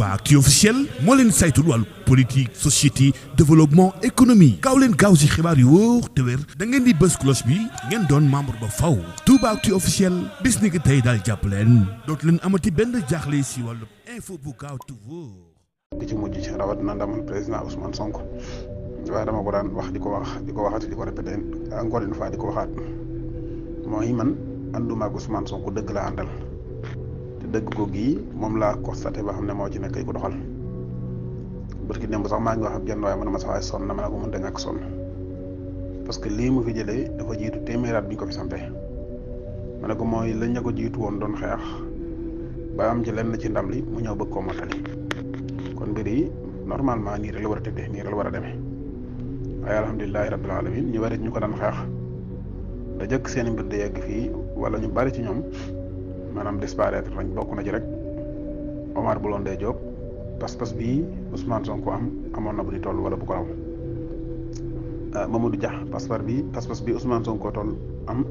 Toubaactu officiel moo leen saytul wàllu politique société développement économie gaaw leen gaaw si xibaar yu wóor te wér da ngeen di bës cloche bi ngeen doon membre ba faw Toubaactu officiel bis ni ki tey daal jàpp leen dootu leen amati benn jaaxle si wàllu info bu gaaw te wóor. di ci mujj ci rawat na ndamal président Ousmane Sonko waaye dama ko daan wax di ko waxati di ko répété encore une fois di ko waxaat mooy man ànduma ak Ousmane Sonko dëgg la àndal te dëgg ko gii moom laa constaté ba xam ne moo ci nekk ko doxal barki démb sax maa ngi wax ak jenn waaye man ma sax waaye sonn na ma ne ko mënta ñàkk sonn parce que lii mu fi jëlee dafa jiitu téeméeraat bi ñu ko fi sampee ma ne ko mooy lañ ña ko jiitu woon doon xeex ba am ci lenn ci ndam li mu ñëw bëgg koo mottali kon mbir yi normalement nii rek la war a tëddee nii rek la war a demee waaye alhamdulilahi rabbil alamin ñu bari ñu ko daan xeex da jëkk seen mbir di yegg fii wala ñu bari ci ñoom maanaam disparaître lañ bokk na ci rek Omar Blondin Diop pas-pas bii Ousmane Sonko amoon na bu di toll wala bu ko raw Mamadou Dia pas-pas bi Ousmane Sonko toll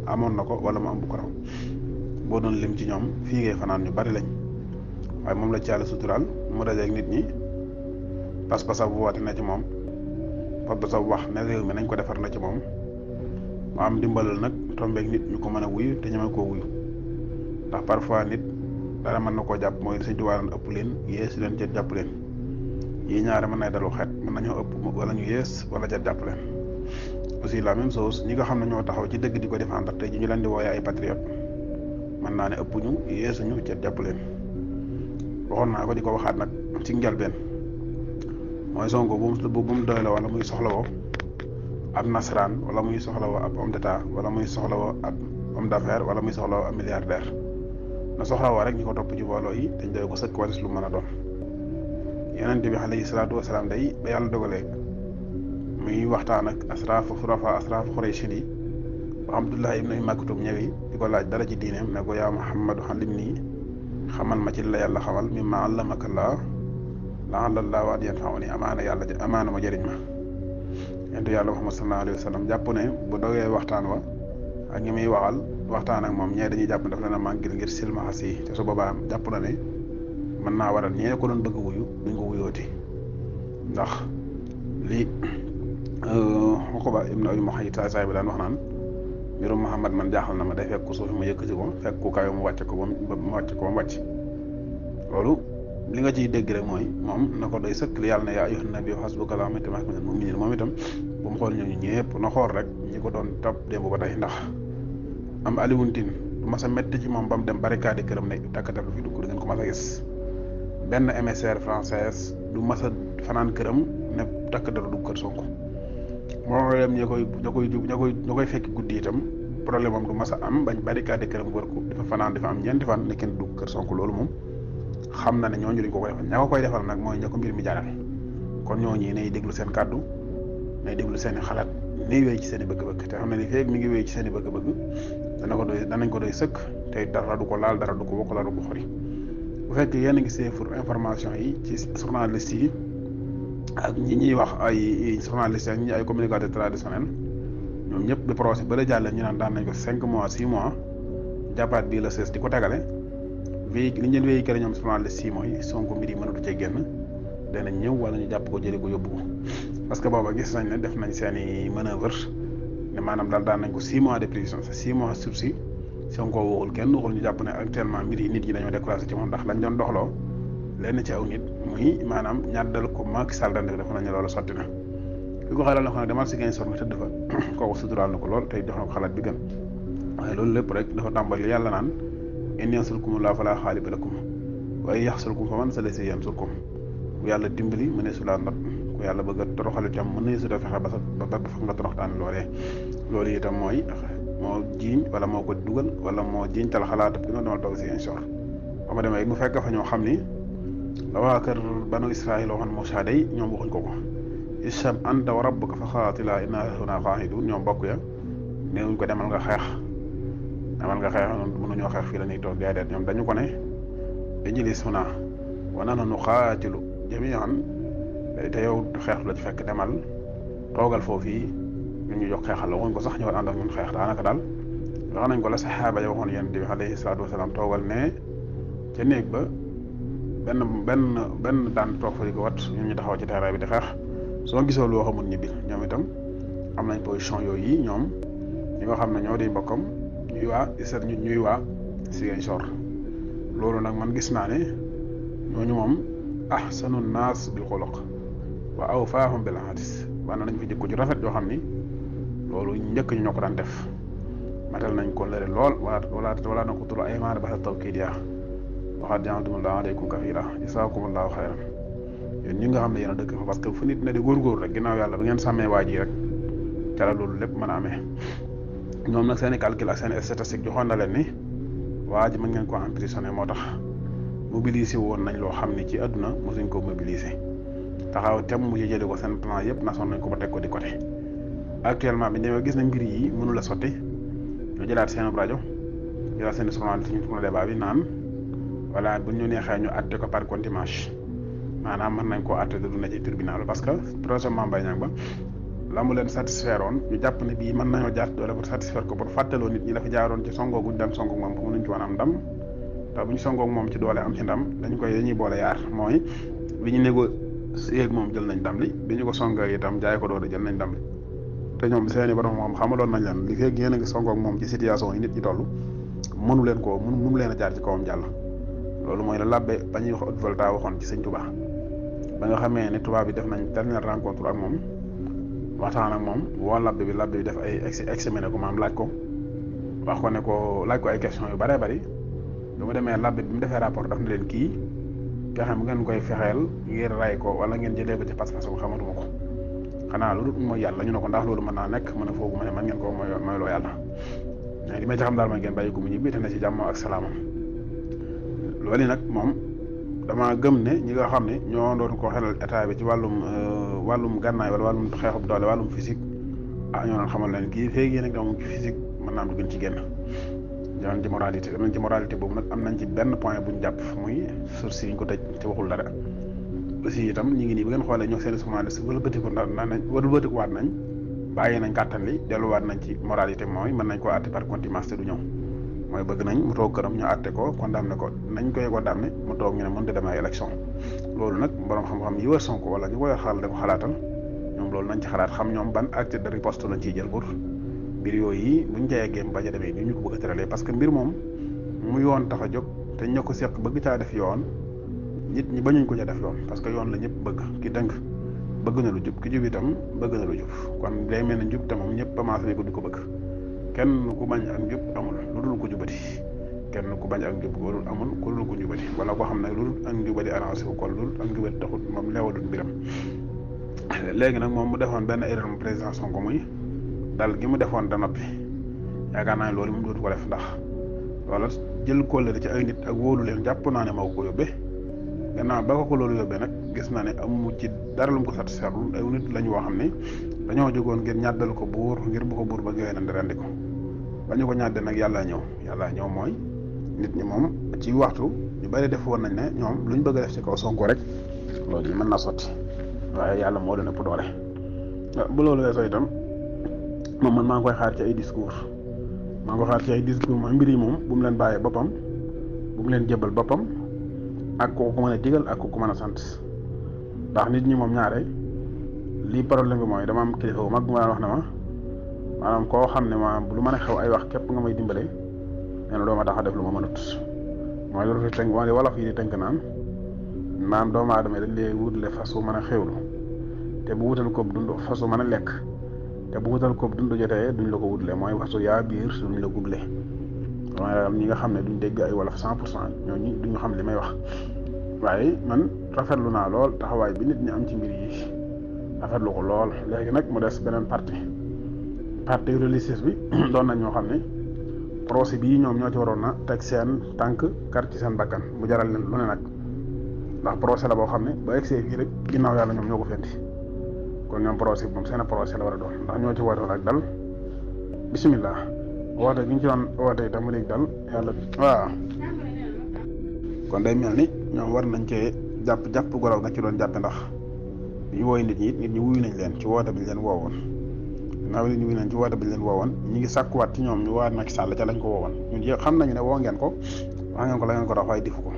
amoon na ko wala mu am bu ko raw boo doon lim ci ñoom fii ngay fanaan ñu bari lañ waaye moom la ci yàlla suturaal mu dajeeg nit ñi pas-pasam bu woote na ci moom pas-pasam wax ne réew mi nañ ko defar na ci moom mu am dimbalal nag tombeeg nit ñu ko mën a wuyu te ñeme koo wuyu ndax parfois nit dara mën na koo jàpp mooy Sëñ Tuubaa ëpp leen yées leen ca jàpp leen yii ñaare mën nay dalu xeet mën nañoo ëpp wala ñu yées wala ca jàpp leen aussi la même chose ñi nga xam ne ñoo taxaw ci dëgg di ko défendre tey ji ñu leen di wooye ay patriote mën naa ne ëpp ñu yéesuñu ca jàpp leen waxoon naa ko di ko waxaat nag ci njëlbeen mooy Sonko bu mu doy la wala muy soxla woo ab nasaraan wala muy soxla woo ab homme d'état wala muy soxla woo ab homme d'affaires wala muy soxla woo ab milliardaire na soxla woo rek ñi ko topp ci booloo yi dañ doy ko sëkk wala lu mën a doon yonent bi alayhi salaatu wasalaam day ba yàlla dogalee muy waxtaan ak asraafu Quraysh yi ba Abdullah ibn Maktum ñëwi di ko laaj dara ci diineem ne ko yaa Muhammadu allimnii xamal ma ci la yàlla xamal mimmaa allamaka llaah la'allallaahu an yanfa'anii amaana ma jëriñ ma yentu yàlla Muhammad sallallahu alayhi wa sallam jàpp ne bu dogee waxtaan wa ak ñi muy waxtaan ak moom ñee dañuy jàpp ne daf leen a mànkil ngir silmaxa si te su boobaa jàpp na ne mën naa waral ñee ko doon bëgg wuyu duñ ko wuyooti ndax li Uqba ibn Abi Mu'ayt saay bi daan wax naan mbirum Muhammad man jaaxal na ma day fekk ku suufi ma yëkkati ko fekk ku kawe mu wàcc ko ba mu wàcc loolu li nga ciy dégg rek mooy moom na ko doy sëkk li yàlla ne yaa ayyuhan nabiyyu hasbuka llaahu wa ni'mal mu'miniin moom itam bu mu xool ñooñu ñëpp na xool rek ñi ko doon topp démb ba tey ndax am Alioune Tine du mas a métti ci moom ba mu dem barricade këram ne takkatal fi dugg da ngeen ko mas a gis benn émissaire française du mas a fanaan këram ne takkatal dugg kër Sonko moo dem ña koy fekk guddi itam problème am du mas a am bañ barricade këram wër ko dafa fanaan dafa am ñeenti fan ne kenn dugg kër Sonko loolu moom xam na ne ñooñu duñ ko koy defal ña ko koy defal nag mooy ña ko mbir mi jaral kon ñooñu nay déglu seen kàddu nay déglu seen i xalaat nay wéy ci seen i bëgg-bëgg te xam ne ni feeg mi ngi wéy ci seen i bëgg-bëgg danañ ko doy sëkk te dara du ko laal dara du ko bokk dara du ko xori bu fekkee yéen a ngi seefur information yi ci journaliste yi ak ñi ñuy wax ay journaliste ak ñi ay communicateurs traditionnels ñoom ñëpp bi procès ba la jàllee ñu naan daan nañ ko 5 mois 6 mois jàppaat bii la sees di ko tegale li ñu leen véhiculé ñoom journaliste yi mooy Sonko mbir yi mënatu cee génn danañ ñëw wala ñu jàpp ko jëlee ko yóbbu ko parce que booba gis nañ ne def nañ seen i manœuvre ne maanaam daal daan nañ ko 6 mois de prison 6 mois sursis Sonko waxul kenn waxul ñu jàpp ne actuellement mbir yi nit ñi dañoo déclassé ci moom ndax lañ doon doxloo lenn ci aw nit muy maanaam ñaddal ko Macky Sall dañ dafa nañ loolu sotti na ki ko xelal na xam ne demal si gañ sor nga tëdd fa kooku suturaal na ko lool tey jox na ko xalaat bi gën waaye loolu lépp rek dafa tàmbali yàlla naan in yansurkumullaahu falaa gaaliba lakum wa in yaxzulkum faman zalladhii yansurkum ku yàlla dimbali mu ne su laa not ku yàlla bëgg a toroxal itam mën na su da fexe ba fa nga toroxtaan loolee loolu itam mooy moo jiiñ wala moo ko dugal wala moo jiiñ tal xalaatab ki noonu demal toog si insor ba ma demee mu fekk fa ñoo xam ni la waa kër banu Israël waxoon Muusaa day ñoom waxuñ ko ishab anta wa rabbuka fa xaatilaa innaa haahunaa qaa'iduun ñoom bokk ya neewuñ ko demal nga xeex mënuñoo xeex fii la ñuy toog déedéet ñoom dañu ko ne ijlis hunaa wa nahnu nuqaatilu jamii'an te yow xeex la ci fekk demal toogal foofu yi ñun ñu jox xeexal la waxuñ ko sax ñëwal ànd ak ñun xeex daanaka daal wax nañ ko la saxaaba ya waxoon yonent bi alayhi salaatu wasalaam toogal ne ca néeg ba benn daan toog fa di ko wat ñun ñu taxaw ci terrain bi di xeex soo gisoo loo xamul ñibbi ñoom itam am nañ position yooyu yi ñoom ñi nga xam ne ñoo di mbokkam ñuy waa Ziguinchor loolu nag man gis naa ne ñooñu moom ahsanu naas bil xuluq wa awfaahum bil ahadis war nañ fi jikko ju rafet yoo xam ni loolu njëkk ñu ñoo ko daan def matal nañ ko lëre lool wala naqtulu aymaana ba'da tawkiidihaa wa qad ja'altumullaaha alaykum kafiila jazaakumullaahu xayran yéen ñi nga xam ne yéen a dëkk fa parce que fu nit ne di góorgóor rek ginnaaw yàlla ba ngeen sàmmee waa ji rek ca la loolu lépp mën a amee ñoom nag seen i calcul ak seen i statistique joxoon na leen ni waa ji mën ngeen ko emprisonné moo tax mobilisé woon nañ loo xam ni ci àdduna mosuñ ko mobilisé taxaw tem mu ci jëlee ko seen plan yëpp nasoon nañ ko ba teg ko di côté actuellement bi ñëwee gis nañ mbir yi mënu la sotti ñu jëlaat seen rajo jëlaat seen journaliste ñu tourné débat bi naan voilà bu ñu neexee ñu àtte ko par contumace maanaam mën nañ koo àtte du na ci tribunal parce que projet Mame Mbaye Niang ba la mu leen satisfaire woon ñu jàpp ne bii mën nañoo jaar doole pour satisfaire ko pour fàttaloo nit ñi dafa jaaroon ci songo guñ dem songo moom mënuñ ci woon am ndam te buñ songoog moom ci doole am ci ndam dañuy boole yaar mooy bi ñu négocier ak moom jël nañ ndam li bi ñu ko songo itam jaay ko doole jël nañ ndam li te ñoom seeni borom moom xamaloon nañ leen li fekk yéen a ngi songoog moom ci situation yi nit ñi toll mënu leen a jaar ci kawam jàll loolu mooy la labbe ba ñuy wax Haute-Volta waxoon ci Sëñ Touba ba nga xamee ne tubaab bi def nañ dernière rencontre ak moom waxtaan ak moom woo labbe bi def ay examiné ko maam laaj ko wax ko ne ko laaj ko ay question yu bëree bëri bu mu demee labbe bi mu defee rapport daf na leen kii pexe mu ngeen koy fexeel ngir ray ko wala ngeen jëlee ko ci pas-pas bu xamatuma ko xanaa loolu mooy yàlla ñu ne ko ndax loolu mën naa nekk mën a foogu ma ne man ngeen ko mooy loo yàlla mais li may ci xam daal ma ngeen bàyyi ko mu ñibbi te ne ci jàmm ak salaamam loolu nag moom dama gëm ne ñi nga xam ne ñoo doon ko xelal état bi ci wàllum gànnaay wala wàllum xeexub doole wàllum physique ñoo doon xamal leen kii feeg yéen a ngi amu ci physique mën naa am du gën ci génn danañ ci moralité boobu nag am nañ ci benn point buñ jàpp muy source yi ñu ko tëj te waxul dara aussi itam ñu ngi nii bu ngeen xoolee ñoo seen journaliste wëlbatiku waat nañ bàyyi nañ kàttan li delluwaat nañ ci moralité mooy mën nañ koo àtte par contumace te du ñëw mooy bëgg nañ mu toog këram ñu àtte ko condamné ko nañ koy condamné mu toog ñu ne mën da dem ay élection loolu nag borom xam-xam yi wër Sonko wala ñu koy xaal da ko xalaatal ñoom loolu nañ ci xalaat xam ñoom ban acte de riposte lañ ciy jël pour mbir yooyu buñ ca yeggee bañ a demee ni ñu ko bëgg a tëralee parce que mbir moom mu yoon tax a jóg te ña ko seq bëgg caa def yoon nit ñi bañuñ ko ca def yoon parce que yoon la ñëpp bëgg ki dëng bëgg na lu jub ki jub itam bëgg na lu jub kon day mel ne njub te moom ñëpp commencé ko di ko bëgg kenn ku bañ ak njub amul lu dul ko jubati kenn ku bañ ak njub amul ku dul ko jubati wala koo xam ne lu dul ak njubati arrangé wu ko lu dul ak njubati taxut moom leewalul mbiram léegi nag moom mu defoon benn erreur mu président Sonko muy dal gi mu defoon da noppi yaakaar naa ne loolu mu dootu ko def ndax wala jël kóllëre ci ay nit ak wóolu leen jàpp naa ne moo ko yóbbee gannaaw ba ko loolu yóbbee nag gis naa ne amu ci dara lu mu ko satisfaire ay nit lañu woo xam ne dañoo jógoon ngir ñàddal ko buur ngir bu ko buur ba géwee na rendi ko ba ñu ko ñàddee nag yàllaa ñëw mooy nit ñi moom ci waxtu ñu bari def woon nañ ne ñoom luñ bëgg a def ci kaw Sonko rek loolu yi mën na sotti waaye yàlla moo leen ëpp doole bu loolu weesoo itam moom man maa ngi koy xaar ci ay discours mooy mbir yi moom bu mu leen bàyyee boppam bu mu leen jëbal boppam ak ku ko mën a digal ak ku ko mën a sant ndax nit ñi moom ñaare lii problème bi mooy dama am kilifa bu mag bu ma wax ne ma maanaam koo xam ne ma lu mën a xew ay wax képp nga may dimbale nee na doo ma tax a def lu ma mënut mooy loolu fi tënk mooy wolof yi di tënk naan doomu aadama dañ lay wutale fas wu mën a xewlu te bu wutal koob dund fas wu mën a lekk te bu wutal koob dund jotee duñ la ko wutale mooy fasu yaa biir duñ la guble waaye ñi nga xam ne duñ dégg ay wolof 100% ñooñu duñu xam li may wax waaye man rafetlu naa lool taxawaay bi nit ñi am ci mbir yi rafetlu ko lool léegi nag mu des beneen parti religieux bi doon nañ ñoo xam ne procès bii ñoom ñoo ci waroon na teg seen tànk kar ci seen bakkan mu jaral leen lu ne nag ndax procès la boo xam ne ba egsee fii rek ginnaaw yàlla ñoom ñoo ko fendi kon ñoom procès bi moom seen procès la war a doon ndax ñoo ci woote woon ak dal bisimilah woote gi ñu ci doon woote itam mu nekk dal yàlla waaw kon day mel ni ñoom war nañ cee jàpp gorow nga ci doon jàppe ndax bi ñu wooy nit ñi wuyu nañ leen ci woote bi ñu leen woowoon naaw li ñu wuyu nañ ci woote bi ñu leen woowoon ñi ngi sàkkuwaat ci ñoom ñu waa Macky Sall ca lañ ko woowoon ñun yëpp xam nañu ne woo ngeen ko wax ngeen ko la ngeen ko dox waaye difu ko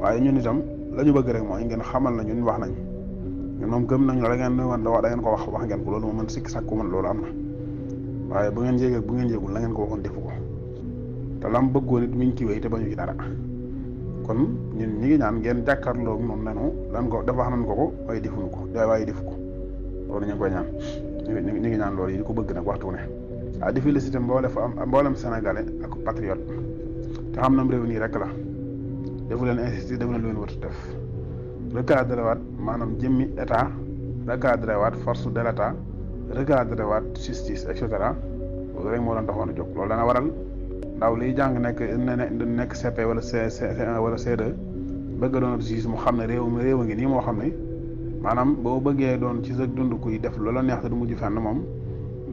waaye ñun itam la ñu bëgg rek mooy ngeen xamal na ñun wax nañ ñun moom gëm nañu la ngeen wan da ngeen ko wax ngeen ko loolu moom man sikki sàkku man loolu am na waaye bu ngeen yéegee bu ngeen yéegul la ngeen ko waxoon defu ko te lam bëggoon it mi ngi ci wéy te bañu ci dara kon ñun ñi ngi ñaan ngeen jàkkaarloo moom nenu lan ko def wax nañ ko waaye defuñu ko waaye defu ko loolu ñu ngi koy ñaan ñu ngi ñaan loolu yi di ko bëgg nag waxtu ne di félicité mboolem sénégalais ak patriote te xam nam réew nii rek la defu leen insister defu leen lu leen war a def recadré waat maanaam jëmmi état recadré waat force de l'état recadré waat justice et cetera loolu rek moo doon taxoon a jóg loolu dana waral ndaw liy jàng nekk CP wala C1 wala C2 bëgg doon ab juge mu xam ne réew a ngi nii moo xam ne maanaam boo bëggee doon ci sa dund kuy def loola neex te du mujj fenn moom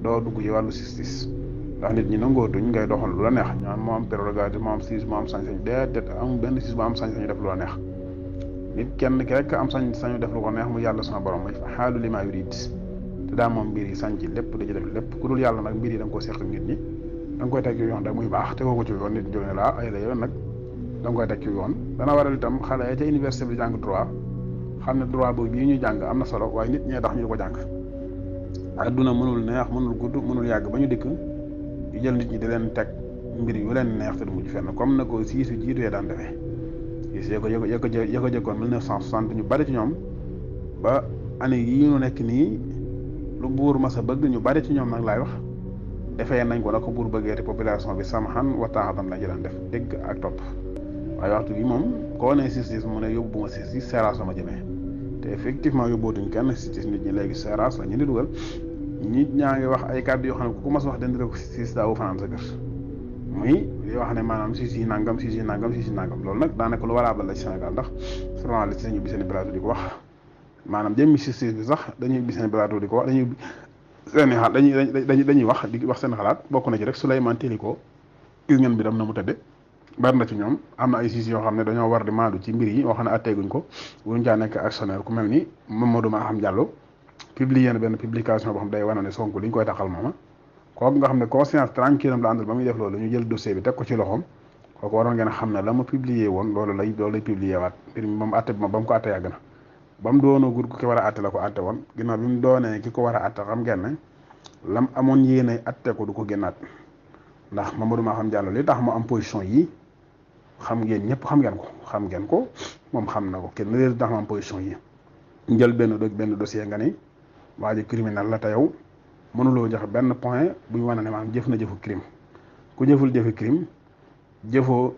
doo dugg ci wàllu justice ndax nit ñi nangootuñ ngay doxal lu la neex ñaan moo am prérogative moo am juge moo am sañ-sañ déedéet am benn juge bu am sañ-sañu def lu la neex nit kenn ki rek am sañ-sañu def lu ko neex mu yàlla sama borom may fa xaalu li maa yurid te daa moom mbir yi sañ ci lépp di ci def lépp ku dul yàlla nag mbir yi da nga koo seq nit ñi da nga koy teg ci yoon rek muy baax tegoo ko ci yoon nit jóge ne laa ay la yoon nag da nga koy teg ci yoon dana waral itam xale ya ca université bi jàng droit xam ne droit boobu bii ñuy jàng am na solo waaye nit ñee tax ñu di ko jàng adduna mënul neex mënul gudd mënul yàgg ba ñu dikk yu jël nit ñi di leen teg mbir yu leen neex te du mujj fenn comme na ko siisu jiituyee daan defee gis ya ko jëkkoon 1960 ñu bari ci ñoom ba année yii ñu nekk nii lu buur masa bëgg ñu bari ci ñoom nag laay wax defee nañ ko na ko buur bëggee te population bi samaxan wa taaxatan la jëlan def dégg ak topp waaye waxtu bi moom koo ne justice mu ne yóbbu bu ma justice seeraas la ma jëmee te effectivement yóbbootuñ kenn justice nit ñi léegi seeraas la ñu di dugal nit ñaa ngi wax ay kàddu yoo xam ne ku ko mas wax dendire ko justice daawu fanaan sa kër muy li wax ne maanaam justice yi nangam loolu nag daanaka lu valable la ci Sénégal ndax journaliste dañuy ubbi seen plateau di ko wax maanaam jëmmi justice bi sax dañuy ubbi seen plateau di ko wax dañuy wax di wax seen xalaat bokk na ci rek Souleymane Téliko gis ngeen bi dam na mu tëdde bari na ci ñoom am na ay juges yoo xam ne dañoo war di maandu ci mbir yi yoo xam ne atteeguñ ko wuñ caa nekk actionnaire ku mel ni Mamadou Maham Diallo publié na benn publication boo xam day wane ne Sonko li ñu koy taxal mooma kooku nga xam ne conscience tranquille am la àndal ba muy def loolu ñu jël dossier bi teg ko ci loxoom kooku waroon ngeen xam ne la ma publié woon loolu lay publié waat mbir mi moom atte bi moom ba mu ko atte yàgg na ba mu doonoo gur ku ki war a atte la ko atte woon ginnaaw bi mu doonee ki ko war a atte xam ngeen ne lam amoon yéene atte ko du ko génnaat ndax Mamadou Maham Diallo li tax mu am position yi xam ngeen ñëpp xam ngeen ko moom xam na ko kenn réer tax mu am position yi njël benn dossier nga ni waa ji criminel la te yow mënuloo joxe benn point bu ñu wane ne maanaam jëf na jëfu crime ku jëful jëfi crime jëfu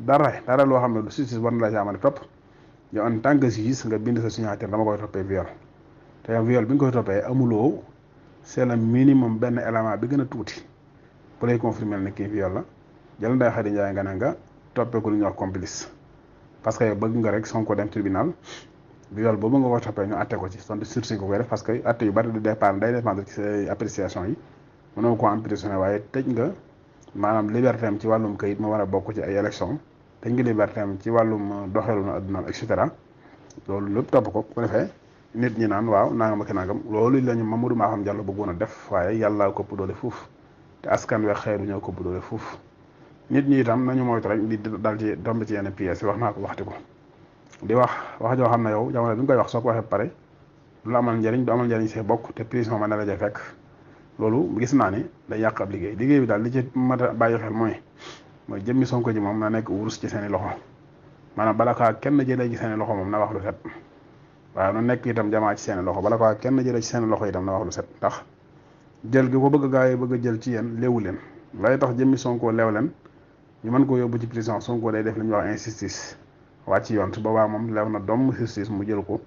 dara loo xam ne du justice war na la caa mën a topp yow en tant que juge nga bind sa signature dama koy toppee viol te yow viol bi nga koy toppee amuloo c'est le minimum benn élément bi gën a tuuti bu lay confirmer ne kii viol la jël Ndeye Khady Ndiaye nga ne nga toppee ko lu ñuy wax complice parce que yow bëgg nga rek Sonko dem tribunal viol boobu nga ko toppee ñu atte ko ci sonte sursis ko koy def parce que atte yu bari di dépendre day dépendre ci say appréciation yi mënoo ko emprisonné waaye tëj nga maanaam liberté am ci wàllum kayit ma war a bokk ci ay élection tëj nga liberté am ci wàllum doxelu na adduna et cetera loolu lépp topp ko bu defee nit ñi naan waaw nangam ak nangam loolu la ñu Mamadou Maham Diallo bëggoon a def waaye yàlla ko ëpp doole fuuf te askan we xeeru ñoo ko ëpp doole fuuf nit ñi itam nañu moytu rek di dal ci tomb ci yenn pièces yi wax naa ko waxti ko di wax joo xam ne yow jamono bi nga koy wax soo ko waxee pare du la amal njëriñ du amal njëriñ see bokk te prison ma ne la ja fekk loolu gis naa ne day yàq ab liggéey bi daal li ci mat a bàyyi xel mooy jëmmi Sonko ji moom na nekk wurus ci seeni loxo maanaam bala kaa kenn jëlee ci seeni loxo moom na wax lu set waaye na nekk itam jamaa ci seeni loxo bala kaa kenn jëlee ci seeni loxo itam na wax lu set ndax jël gi ko bëgg gaa yi bëgg a jël ci yéen léewu leen lay tax jëmmi Sonko leew leen ñu mën koo yóbbu ci prison Sonko day def li ñuy wax injustice wàcc yoon su boobaa moom leew na doom justice mu jël ko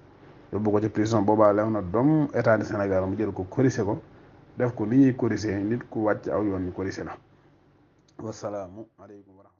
yóbbu ko ci prison boobaa leew na doom état du Sénégal mu jël ko corrigé ko def ko ni ñuy corrigé nit ku wàcc aw yoon ñu corrigé la wasalaamu aleykum wa rahmatulah